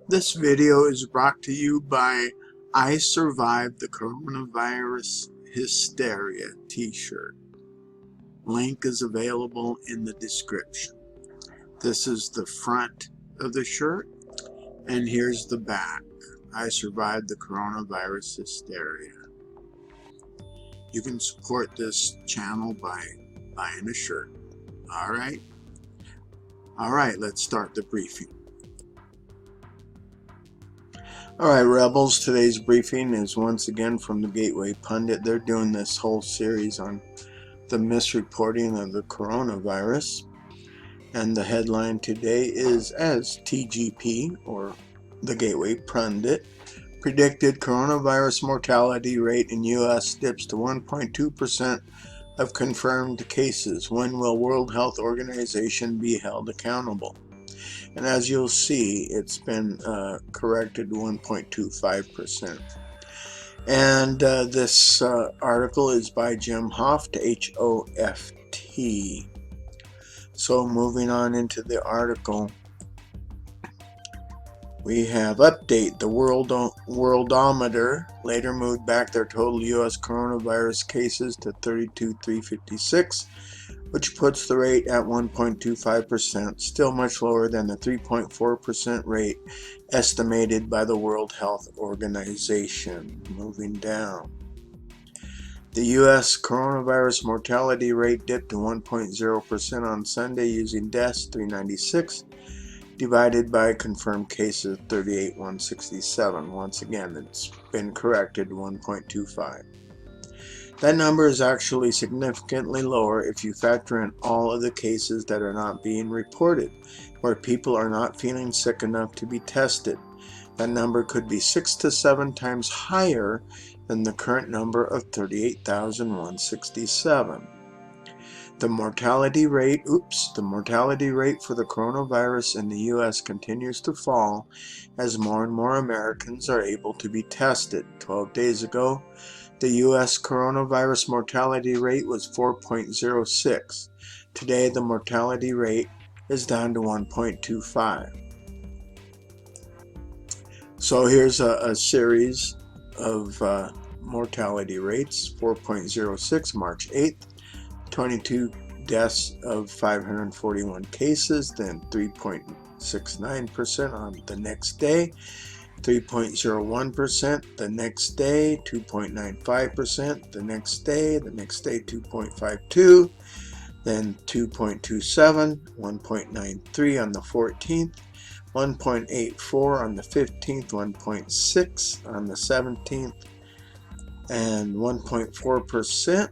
This video is brought to you by I Survived the Coronavirus Hysteria t-shirt. Link is available in the description. This is the front of the shirt, and here's the back. I survived the coronavirus hysteria. You can support this channel by buying a shirt. Alright, let's start the briefing. Alright, Rebels, today's briefing is once again from the Gateway Pundit. They're doing this whole series on the misreporting of the coronavirus. And the headline today is, as TGP, or the Gateway Pundit, predicted, coronavirus mortality rate in U.S. dips to 1.2% of confirmed cases. When will World Health Organization be held accountable? And as you'll see, it's been corrected to 1.25%. And this article is by Jim Hoft, H-O-F-T. So moving on into the article, we have update. The Worldometer later moved back their total U.S. coronavirus cases to 32,356, which puts the rate at 1.25%, still much lower than the 3.4% rate estimated by the World Health Organization. Moving down. The U.S. coronavirus mortality rate dipped to 1.0% on Sunday using deaths 396 divided by confirmed cases 38,167. Once again, it's been corrected to 1.25. That number is actually significantly lower if you factor in all of the cases that are not being reported, where people are not feeling sick enough to be tested. That number could be 6 to 7 times higher than the current number of 38,167. The mortality rate for the coronavirus in the U.S. continues to fall as more and more Americans are able to be tested. 12 days ago, the U.S. coronavirus mortality rate was 4.06. Today, the mortality rate is down to 1.25. So here's a series of mortality rates. 4.06 March 8th, 22 deaths of 541 cases, then 3.69% on the next day, 3.01% the next day, 2.95% the next day 2.52, then 2.27, 1.93 on the 14th, 1.84 on the 15th, 1.6 on the 17th, and 1.4%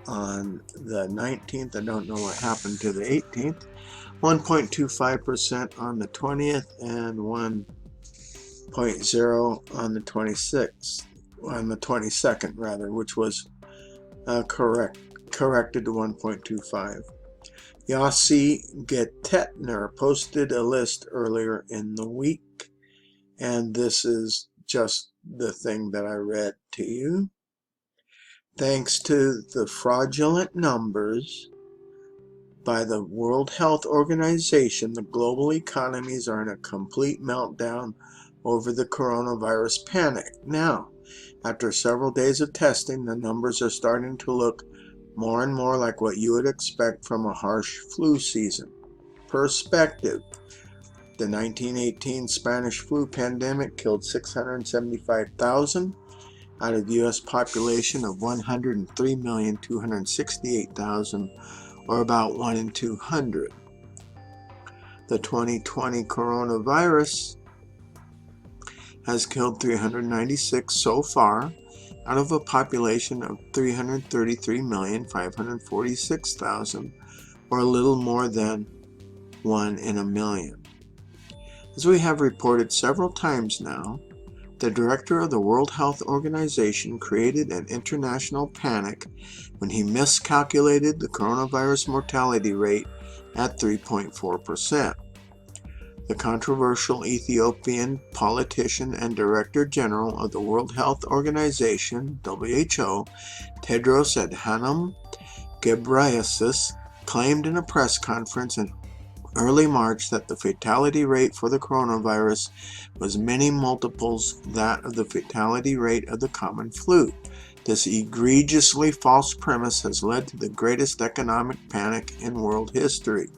on the 19th. I don't know what happened to the 18th. 1.25% on the 20th, and 1.0 on the 22nd rather, which was corrected to 1.25. Yossi Getetner posted a list earlier in the week, and this is just the thing that I read to you. Thanks to the fraudulent numbers by the World Health Organization, the global economies are in a complete meltdown over the coronavirus panic. Now, after several days of testing, the numbers are starting to look more and more like what you would expect from a harsh flu season. Perspective. The 1918 Spanish flu pandemic killed 675,000 out of the U.S. population of 103,268,000, or about 1 in 200. The 2020 coronavirus has killed 396 so far out of a population of 333,546,000, or a little more than 1 in a million. As we have reported several times now, the director of the World Health Organization created an international panic when he miscalculated the coronavirus mortality rate at 3.4%. The controversial Ethiopian politician and Director General of the World Health Organization, WHO, Tedros Adhanom Ghebreyesus, claimed in a press conference early March that the fatality rate for the coronavirus was many multiples that of the fatality rate of the common flu. This egregiously false premise has led to the greatest economic panic in world history.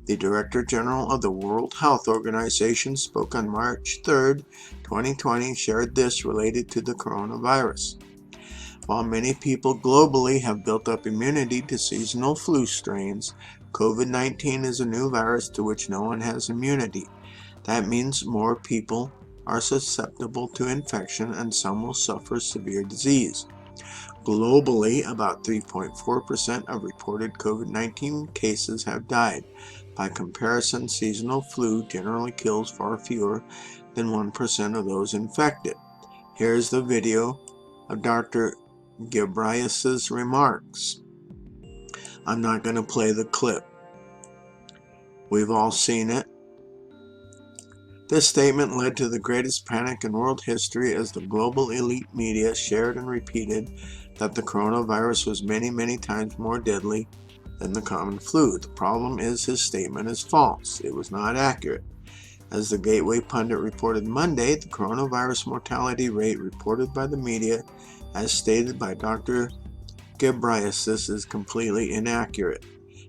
The Director General of the World Health Organization spoke on March 3, 2020, shared this related to the coronavirus. While many people globally have built up immunity to seasonal flu strains, COVID-19 is a new virus to which no one has immunity. That means more people are susceptible to infection and some will suffer severe disease. Globally, about 3.4% of reported COVID-19 cases have died. By comparison, seasonal flu generally kills far fewer than 1% of those infected. Here's the video of Dr. Ghebreyesus' remarks. I'm not going to play the clip. We've all seen it. This statement led to the greatest panic in world history as the global elite media shared and repeated that the coronavirus was many, many times more deadly than the common flu. The problem is his statement is false. It was not accurate. As the Gateway Pundit reported Monday, the coronavirus mortality rate reported by the media, as stated by Dr. Ghebreyesus, is completely inaccurate.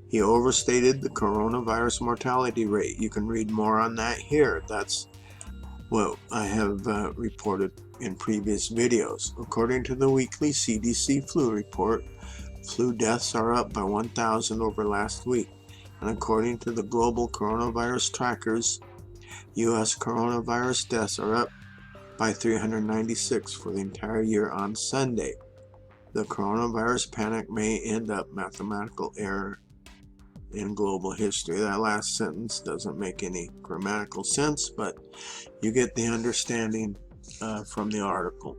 He overstated the coronavirus mortality rate. You can read more on that here. That's what I have reported in previous videos. According to the weekly CDC flu report, flu deaths are up by 1,000 over last week. And according to the global coronavirus trackers, U.S. coronavirus deaths are up by 396 for the entire year on Sunday. The coronavirus panic may end up mathematical error in global history. That last sentence doesn't make any grammatical sense, but you get the understanding from the article.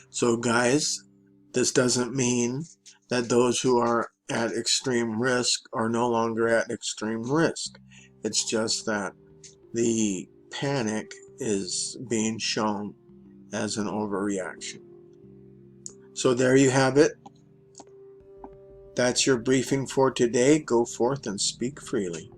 So guys, this doesn't mean that those who are at extreme risk are no longer at extreme risk. It's just that the panic is being shown as an overreaction. So there you have it. That's your briefing for today. Go forth and speak freely.